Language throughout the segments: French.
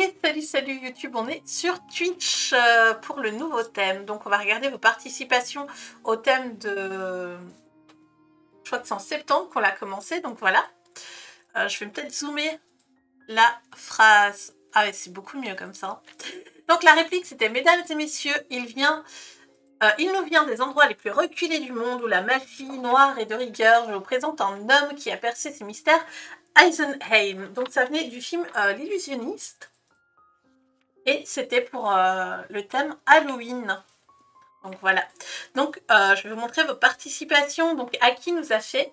Et salut YouTube, on est sur Twitch pour le nouveau thème. Donc on va regarder vos participations au thème de... Je crois que c'est en septembre qu'on l'a commencé, donc voilà. Je vais peut-être zoomer la phrase. Ah ouais, c'est beaucoup mieux comme ça. Donc la réplique c'était « Mesdames et messieurs, il nous vient des endroits les plus reculés du monde où la magie noire est de rigueur. Je vous présente un homme qui a percé ses mystères, Eisenheim. » Donc ça venait du film L'Illusionniste. Et c'était pour le thème Halloween. Donc voilà. Donc je vais vous montrer vos participations. Donc Aki nous a fait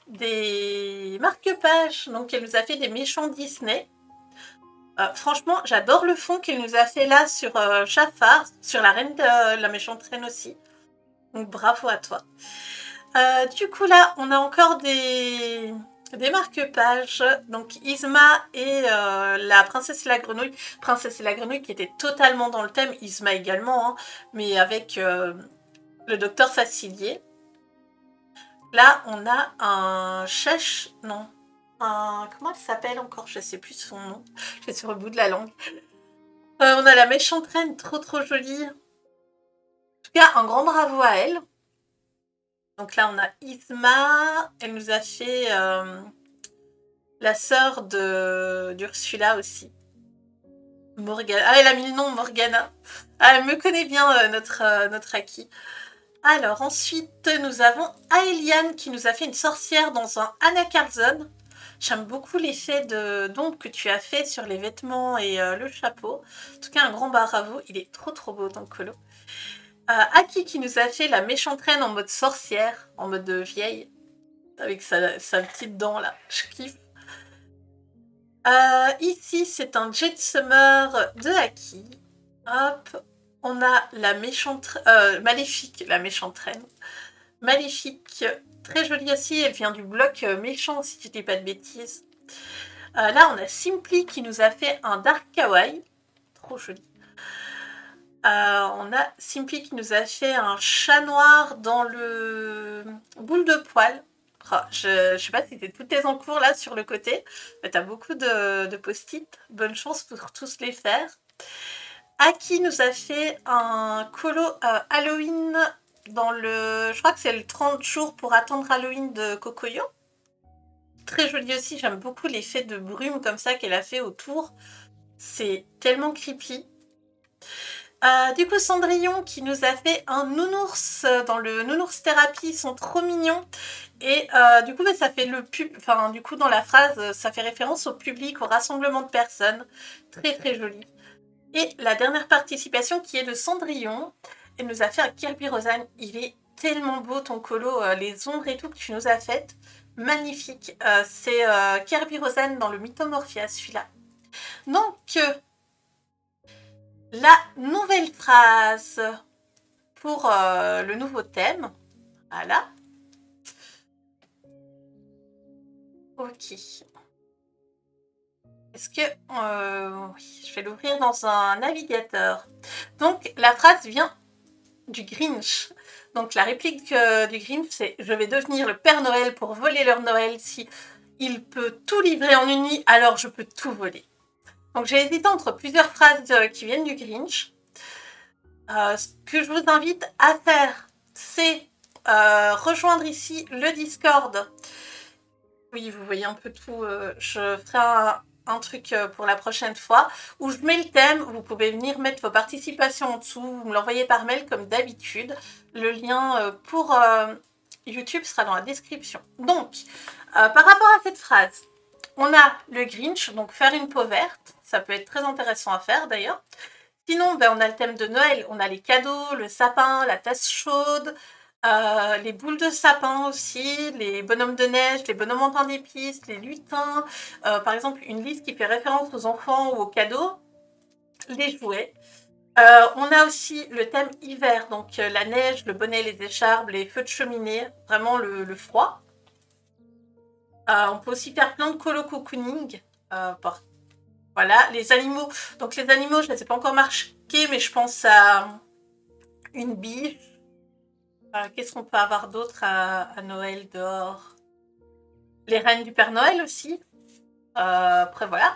des marque-pages. Donc elle nous a fait des méchants Disney. Franchement, j'adore le fond qu'elle nous a fait là sur Jafar, sur la reine de la méchante reine aussi. Donc bravo à toi. Du coup là, on a encore des marque-pages. Donc Yzma et la princesse et la grenouille. Princesse et la grenouille qui était totalement dans le thème. Yzma également, hein, mais avec le docteur Facilier. Là, on a un chèche... Non. Comment elle s'appelle encore? Je ne sais plus son nom. Je suis sur le bout de la langue. On a la méchante reine, trop jolie. En tout cas, un grand bravo à elle. Donc là, on a Yzma. Elle nous a fait la sœur d'Ursula aussi. Morgana. Ah, elle a mis le nom Morgana. Ah, elle me connaît bien, notre Aki. Alors, ensuite, nous avons Aeliane qui nous a fait une sorcière dans un Anna Carlson. J'aime beaucoup l'effet d'ombre que tu as fait sur les vêtements et le chapeau. En tout cas, un grand bravo. Il est trop beau ton colo. Aki qui nous a fait la méchante reine en mode sorcière, en mode vieille, avec sa petite dent là. Je kiffe. Ici, c'est un Jet Summer de Aki. Hop. On a la méchante... Maléfique, la méchante reine. Maléfique, très jolie aussi. Elle vient du bloc méchant, si je dis pas de bêtises. Là, on a Simply qui nous a fait un Dark Kawaii. Trop joli. On a Simply qui nous a fait un chat noir dans le boule de poil. Oh, je sais pas si c'était toutes tes encours là sur le côté, mais tu as beaucoup de post-it. Bonne chance pour tous les faire. Aki nous a fait un colo Halloween dans le... Je crois que c'est le 30 jours pour attendre Halloween de Kokoyo. Très joli aussi, j'aime beaucoup l'effet de brume comme ça qu'elle a fait autour. C'est tellement creepy. Du coup, Cendrillon qui nous a fait un nounours dans le nounours thérapie, ils sont trop mignons. Et du coup, bah, ça fait le pub, enfin, du coup, dans la phrase, ça fait référence au public, au rassemblement de personnes. Très joli. Et la dernière participation qui est de Cendrillon, elle nous a fait un Kirby Rosanne. Il est tellement beau ton colo, les ombres et tout que tu nous as faites. Magnifique. C'est Kirby Rosanne dans le Mythomorphia, celui-là. Donc, la nouvelle phrase pour le nouveau thème. Voilà. Ok. Est-ce que... oui, je vais l'ouvrir dans un navigateur. Donc, la phrase vient du Grinch. Donc, la réplique du Grinch, c'est « Je vais devenir le Père Noël pour voler leur Noël. Si il peut tout livrer en une nuit, alors je peux tout voler. » Donc, j'ai hésité entre plusieurs phrases qui viennent du Grinch. Ce que je vous invite à faire, c'est rejoindre ici le Discord. Oui, vous voyez un peu tout. Je ferai un truc pour la prochaine fois où je mets le thème. Vous pouvez venir mettre vos participations en dessous. Vous me l'envoyez par mail comme d'habitude. Le lien pour YouTube sera dans la description. Donc, par rapport à cette phrase, on a le Grinch, donc faire une peau verte. Ça peut être très intéressant à faire d'ailleurs. Sinon, ben, on a le thème de Noël. On a les cadeaux, le sapin, la tasse chaude. Les boules de sapin aussi, les bonhommes de neige, les bonhommes en pain d'épices, les lutins, par exemple une liste qui fait référence aux enfants ou aux cadeaux, les jouets. On a aussi le thème hiver, donc la neige, le bonnet, les écharpes, les feux de cheminée, vraiment le froid. On peut aussi faire plein de colo cocooning. Voilà, les animaux. Donc les animaux, je ne les ai pas encore marqués, mais je pense à une biche. Qu'est-ce qu'on peut avoir d'autre à Noël dehors? Les reines du Père Noël aussi. Après, voilà.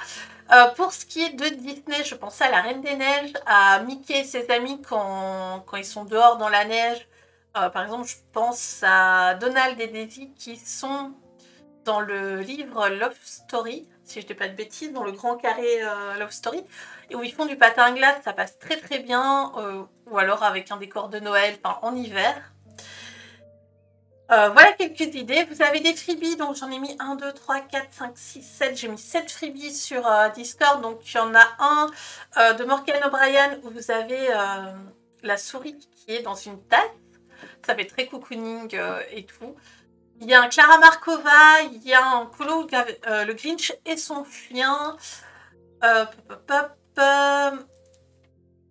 Pour ce qui est de Disney, je pensais à la Reine des Neiges, à Mickey et ses amis quand ils sont dehors dans la neige. Par exemple, je pense à Donald et Daisy qui sont dans le livre Love Story, si je ne dis pas de bêtises, dans le grand carré Love Story, et où ils font du patin à glace, ça passe très très bien, ou alors avec un décor de Noël, enfin en hiver. Voilà quelques idées. Vous avez des freebies, donc j'en ai mis 1, 2, 3, 4, 5, 6, 7. J'ai mis 7 freebies sur Discord. Donc il y en a un de Morgan O'Brien où vous avez la souris qui est dans une tasse. Ça fait très cocooning et tout. Il y a un Clara Markova, il y a un colo le Grinch et son chien. Enfin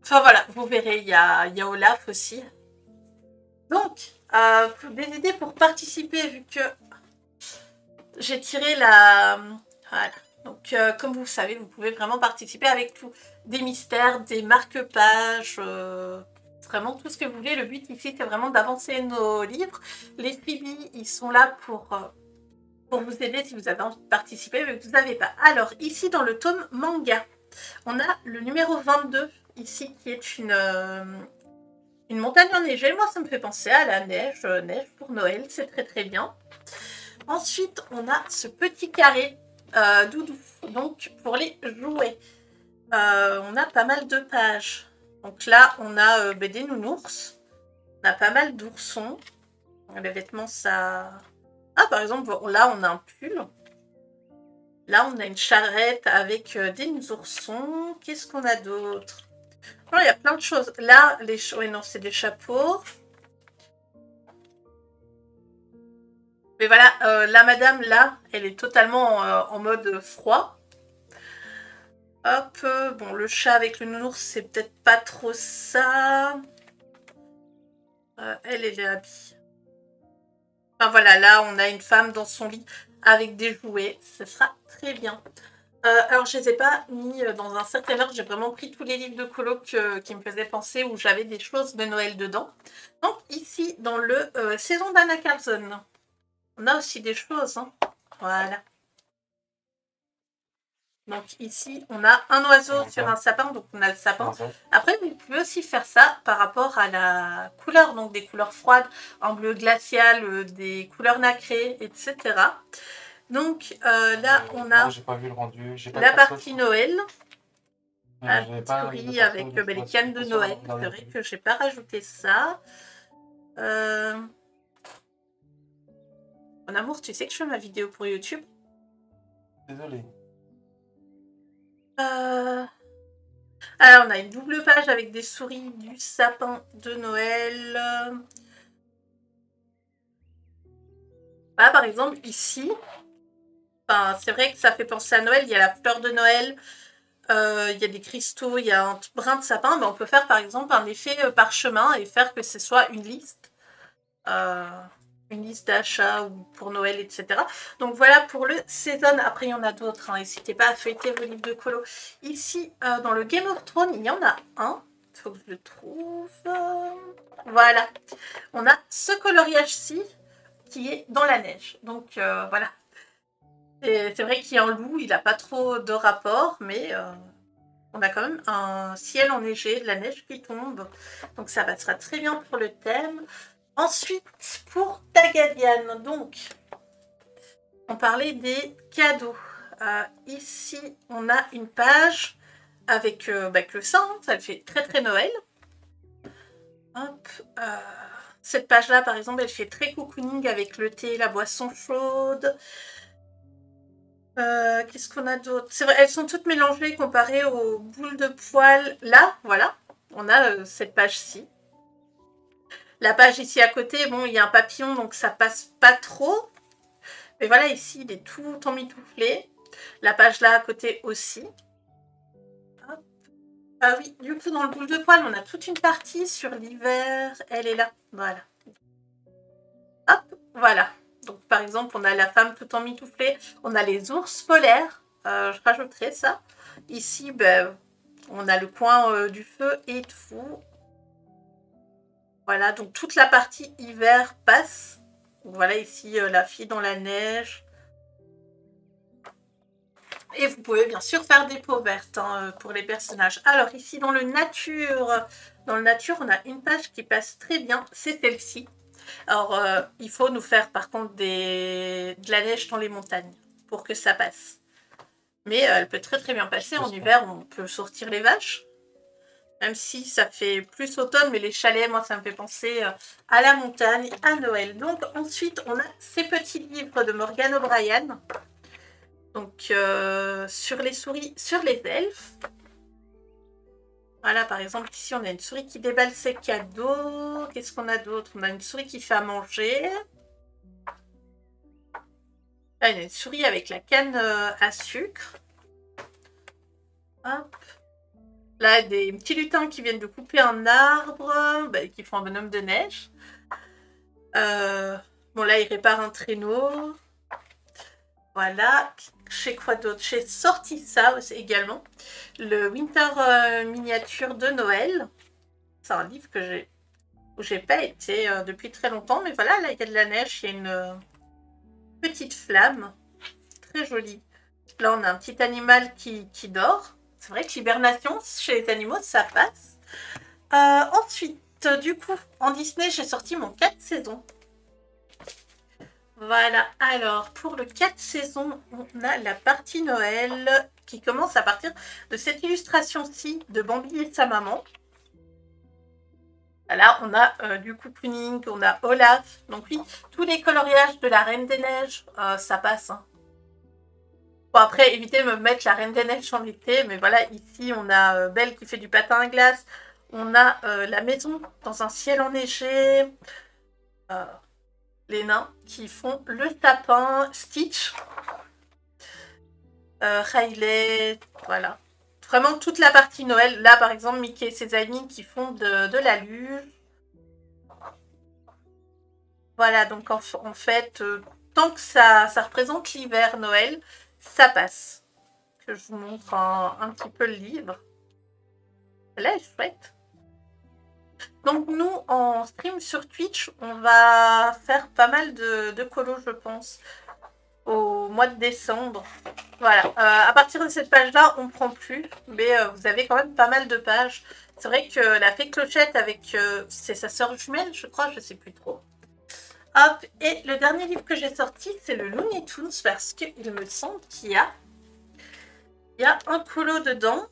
voilà, vous verrez, il y a Olaf aussi. Donc, des idées pour participer, vu que j'ai tiré la... Voilà. Donc, comme vous savez, vous pouvez vraiment participer avec tout. Des mystères, des marque-pages, vraiment tout ce que vous voulez. Le but ici, c'est vraiment d'avancer nos livres. Les freebies, ils sont là pour vous aider si vous avez envie de participer, mais vous n'avez pas. Alors, ici, dans le tome manga, on a le numéro 22, ici, qui est une montagne enneigée. Moi, ça me fait penser à la neige, neige pour Noël, c'est très très bien. Ensuite, on a ce petit carré doudou, donc pour les jouets. On a pas mal de pages. Donc là, on a des nounours. On a pas mal d'oursons. Les vêtements, ça... Ah, par exemple, là, on a un pull. Là, on a une charrette avec des oursons. Qu'est-ce qu'on a d'autre? Il y a plein de choses. Là, les... Oui, non, c'est des chapeaux. Mais voilà, la madame, là, elle est totalement en mode froid. Hop, bon, le chat avec le nounours, c'est peut-être pas trop ça. Elle est habillée. Enfin voilà, là, on a une femme dans son lit avec des jouets. Ce sera très bien. Alors, je ne les ai pas mis dans un certain ordre. J'ai vraiment pris tous les livres de colo qui me faisaient penser, où j'avais des choses de Noël dedans. Donc, ici, dans le Saison d'Anna Carlson, on a aussi des choses. Hein. Voilà. Donc ici, on a un oiseau sur un sapin, donc on a le sapin. Après, vous pouvez aussi faire ça par rapport à la couleur, donc des couleurs froides, en bleu glacial, des couleurs nacrées, etc. Donc là, on a j'ai pas vu le rendu. la partie Noël, la souris avec les cannes de Noël. C'est vrai que j'ai pas rajouté ça. Mon amour, tu sais que je fais ma vidéo pour YouTube? Désolé. Alors, on a une double page avec des souris du sapin de Noël. Voilà, par exemple, ici, c'est vrai que ça fait penser à Noël. Il y a la fleur de Noël, il y a des cristaux, il y a un brin de sapin. Mais on peut faire, par exemple, un effet parchemin et faire que ce soit une liste. Une liste d'achats ou pour Noël, etc. Donc voilà pour le Saison. Après, il y en a d'autres. Hein. N'hésitez pas à feuilleter vos livres de colo. Ici, dans le Game of Thrones, il y en a un. Il faut que je le trouve. Voilà. On a ce coloriage-ci qui est dans la neige. Donc voilà. C'est vrai qu'il y a un loup, il n'a pas trop de rapport, mais on a quand même un ciel enneigé, de la neige qui tombe. Donc ça passera très bien pour le thème. Ensuite, pour Tagadiane, donc, on parlait des cadeaux. Ici, on a une page avec le sein, ça le fait très très Noël. Hop, cette page-là, par exemple, elle fait très cocooning avec le thé, la boisson chaude. Qu'est-ce qu'on a d'autre? C'est vrai, elles sont toutes mélangées comparées aux boules de poils. Là, voilà, on a cette page-ci. La page ici à côté, bon, il y a un papillon, donc ça passe pas trop. Mais voilà, ici, il est tout emmitouflé. La page là à côté aussi. Hop. Ah oui, du coup, dans le boule de poil, on a toute une partie sur l'hiver. Elle est là, voilà. Hop, voilà. Donc, par exemple, on a la femme tout emmitouflée. On a les ours polaires. Je rajouterai ça. Ici, ben, on a le coin du feu et tout. Voilà, donc toute la partie hiver passe. Voilà ici la fille dans la neige. Et vous pouvez bien sûr faire des peaux vertes hein, pour les personnages. Alors ici dans le nature, on a une page qui passe très bien, c'est celle-ci. Alors il faut nous faire par contre de la neige dans les montagnes pour que ça passe. Mais elle peut très très bien passer. En hiver, on peut sortir les vaches. Même si ça fait plus automne, mais les chalets, moi, ça me fait penser à la montagne, à Noël. Donc ensuite, on a ces petits livres de Morgan O'Brien. Donc sur les souris, sur les elfes. Voilà, par exemple, ici, on a une souris qui déballe ses cadeaux. Qu'est-ce qu'on a d'autre? On a une souris qui fait à manger. Là, il y a une souris avec la canne à sucre. Hop. Là, des petits lutins qui viennent de couper un arbre, bah, qui font un bonhomme de neige. Bon, là, ils réparent un traîneau. Voilà. Chez quoi d'autre? J'ai sorti ça aussi, également. Le Winter miniature de Noël. C'est un livre que où j'ai pas été depuis très longtemps. Mais voilà, là, il y a de la neige. Il y a une petite flamme. Très jolie. Là, on a un petit animal qui dort. C'est vrai que l'hibernation, chez les animaux, ça passe. Ensuite, du coup, en Disney, j'ai sorti mon 4 saisons. Voilà, alors, pour le 4 saisons, on a la partie Noël qui commence à partir de cette illustration-ci de Bambi et sa maman. Là, on a du coup Cunning, on a Olaf. Donc oui, tous les coloriages de la Reine des Neiges, ça passe. Hein. Bon, après, évitez de me mettre la Reine des Neiges en été, mais voilà, ici, on a Belle qui fait du patin à glace, on a la maison dans un ciel enneigé, les nains qui font le sapin, Stitch, Riley, voilà. Vraiment toute la partie Noël. Là, par exemple, Mickey et ses amis qui font de la luge. Voilà, donc en fait, tant que ça représente l'hiver, Noël, ça passe. Que je vous montre un petit peu le livre. Là, elle est chouette. Donc nous, en stream sur Twitch, on va faire pas mal de colos, je pense, au mois de décembre. Voilà, à partir de cette page-là, on ne prend plus, mais vous avez quand même pas mal de pages. C'est vrai que la fée Clochette avec... c'est sa sœur jumelle, je crois, je sais plus trop. Hop, et le dernier livre que j'ai sorti, c'est le Looney Tunes, parce qu'il me semble qu'il y a un colo dedans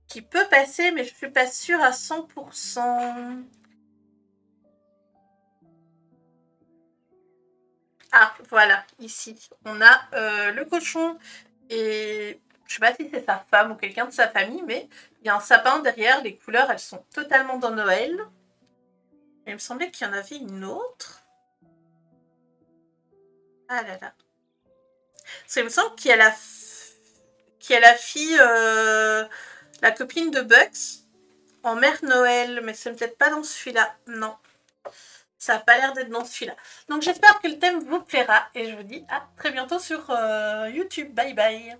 qui peut passer, mais je suis pas sûre à 100%. Ah, voilà, ici, on a le cochon et je sais pas si c'est sa femme ou quelqu'un de sa famille, mais il y a un sapin derrière, les couleurs, elles sont totalement dans Noël. Il me semblait qu'il y en avait une autre. Ah là là. Parce qu'il me semble qu'il y a la fille, la copine de Bugs, en Mère Noël, mais c'est peut-être pas dans celui-là. Non. Ça n'a pas l'air d'être dans celui-là. Donc j'espère que le thème vous plaira et je vous dis à très bientôt sur YouTube. Bye bye.